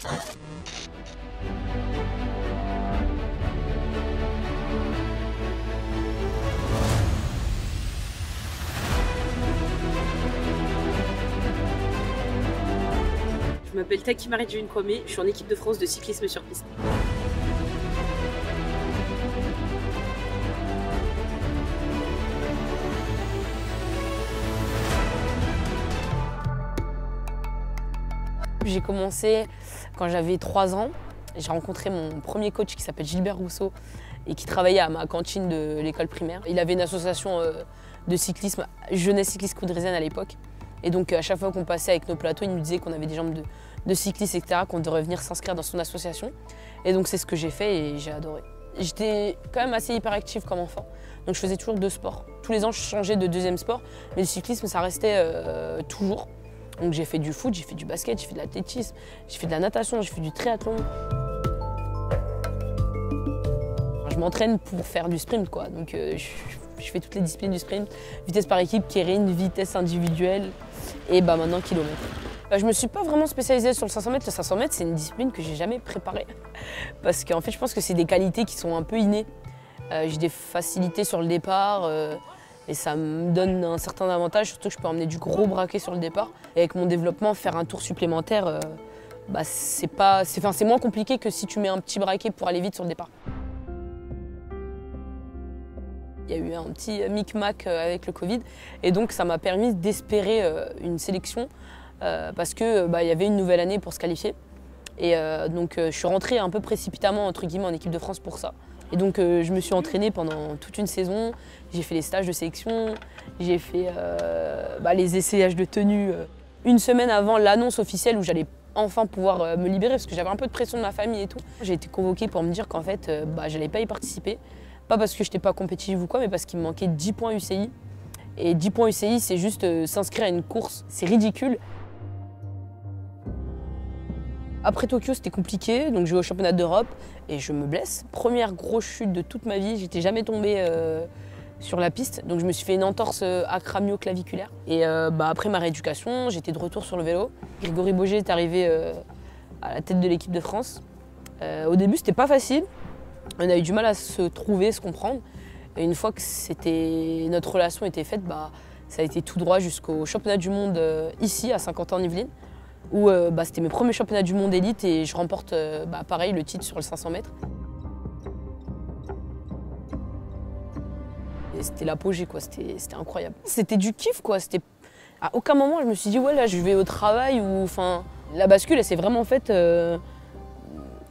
Je m'appelle Taki Marie-June Kwame, je suis en équipe de France de cyclisme sur piste. J'ai commencé quand j'avais 3 ans. J'ai rencontré mon premier coach qui s'appelle Gilbert Rousseau et qui travaillait à ma cantine de l'école primaire. Il avait une association de cyclisme, Jeunesse Cycliste Coudrisienne à l'époque. Et donc à chaque fois qu'on passait avec nos plateaux, il nous disait qu'on avait des jambes de cyclistes, etc., qu'on devrait venir s'inscrire dans son association. Et donc c'est ce que j'ai fait et j'ai adoré. J'étais quand même assez hyperactive comme enfant, donc je faisais toujours 2 sports. Tous les ans, je changeais de deuxième sport, mais le cyclisme, ça restait toujours. Donc j'ai fait du foot, j'ai fait du basket, j'ai fait de l'athlétisme, j'ai fait de la natation, j'ai fait du triathlon. Je m'entraîne pour faire du sprint, quoi. Donc je fais toutes les disciplines du sprint, vitesse par équipe, keirin, vitesse individuelle et maintenant kilomètres. Je ne me suis pas vraiment spécialisée sur le 500 mètres. Le 500 mètres, c'est une discipline que j'ai jamais préparée. Parce qu'en fait, je pense que c'est des qualités qui sont un peu innées. J'ai des facilités sur le départ et ça me donne un certain avantage, surtout que je peux emmener du gros braquet sur le départ. Et avec mon développement, faire un tour supplémentaire, c'est moins compliqué que si tu mets un petit braquet pour aller vite sur le départ. Il y a eu un petit micmac avec le Covid et donc ça m'a permis d'espérer une sélection parce que y avait une nouvelle année pour se qualifier. Et donc je suis rentrée un peu précipitamment entre guillemets en équipe de France pour ça. Et donc je me suis entraînée pendant toute une saison, j'ai fait les stages de sélection, j'ai fait les essayages de tenue. Une semaine avant l'annonce officielle où j'allais enfin pouvoir me libérer parce que j'avais un peu de pression de ma famille et tout. J'ai été convoquée pour me dire qu'en fait j'allais pas y participer. Pas parce que je n'étais pas compétitive ou quoi, mais parce qu'il me manquait 10 points UCI. Et 10 points UCI, c'est juste s'inscrire à une course. C'est ridicule. Après Tokyo, c'était compliqué, donc je vais au championnat d'Europe et je me blesse. Première grosse chute de toute ma vie, j'étais jamais tombée sur la piste. Donc je me suis fait une entorse acramio-claviculaire. Et après ma rééducation, j'étais de retour sur le vélo. Grégory Boger est arrivé à la tête de l'équipe de France. Au début, c'était pas facile. On a eu du mal à se trouver, se comprendre. Et une fois que notre relation était faite, ça a été tout droit jusqu'au championnat du monde ici, à Saint-Quentin-en-Yvelines, où c'était mes premiers championnats du monde élite et je remporte pareil le titre sur le 500 mètres. Et c'était l'apogée, quoi. C'était incroyable. C'était du kiff, quoi. À aucun moment je me suis dit ouais là je vais au travail ou la bascule elle s'est vraiment faite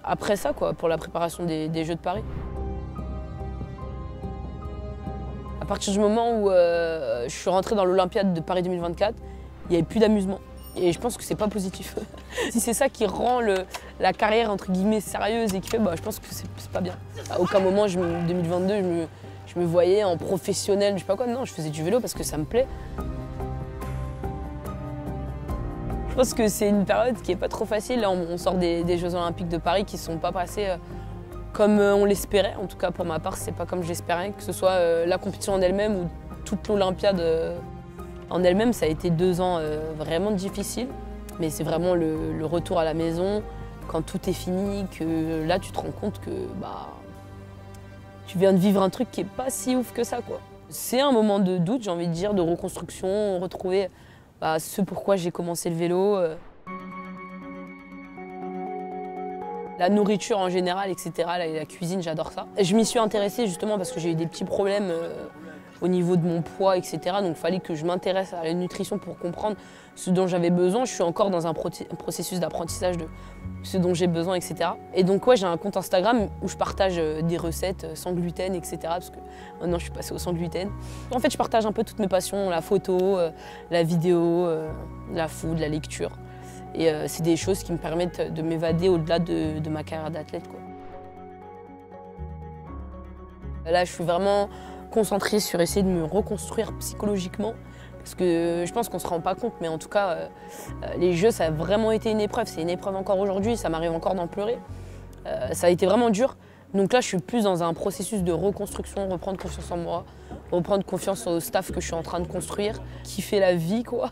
après ça, quoi, pour la préparation des Jeux de Paris. À partir du moment où je suis rentrée dans l'Olympiade de Paris 2024, il n'y avait plus d'amusement. Et je pense que c'est pas positif. Si c'est ça qui rend la carrière entre guillemets sérieuse et qui fait, je pense que c'est pas bien. À aucun moment, 2022, je me voyais en professionnel, je sais pas quoi. Non, je faisais du vélo parce que ça me plaît. Je pense que c'est une période qui n'est pas trop facile. Là, on sort des Jeux Olympiques de Paris qui ne sont pas passés comme on l'espérait. En tout cas, pour ma part, c'est pas comme j'espérais. Que ce soit la compétition en elle-même ou toute l'Olympiade en elle-même, ça a été 2 ans vraiment difficiles. Mais c'est vraiment le retour à la maison, quand tout est fini, que là, tu te rends compte que tu viens de vivre un truc qui n'est pas si ouf que ça, quoi. C'est un moment de doute, j'ai envie de dire, de reconstruction, retrouver ce pourquoi j'ai commencé le vélo. La nourriture en général, etc. La cuisine, j'adore ça. Je m'y suis intéressée justement parce que j'ai eu des petits problèmes au niveau de mon poids, etc. Donc il fallait que je m'intéresse à la nutrition pour comprendre ce dont j'avais besoin. Je suis encore dans un processus d'apprentissage de ce dont j'ai besoin, etc. Et donc j'ai un compte Instagram où je partage des recettes sans gluten, etc. Parce que maintenant je suis passée au sans gluten. En fait, je partage un peu toutes mes passions, la photo, la vidéo, la food, la lecture. Et c'est des choses qui me permettent de m'évader au-delà de ma carrière d'athlète, quoi. Là, je suis vraiment concentrée sur essayer de me reconstruire psychologiquement. Parce que je pense qu'on ne se rend pas compte, mais en tout cas, les Jeux, ça a vraiment été une épreuve. C'est une épreuve encore aujourd'hui, ça m'arrive encore d'en pleurer. Ça a été vraiment dur. Donc là, je suis plus dans un processus de reconstruction, reprendre confiance en moi, reprendre confiance au staff que je suis en train de construire, kiffer la vie, quoi.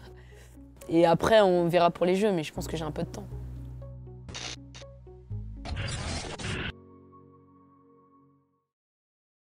Et après, on verra pour les Jeux, mais je pense que j'ai un peu de temps.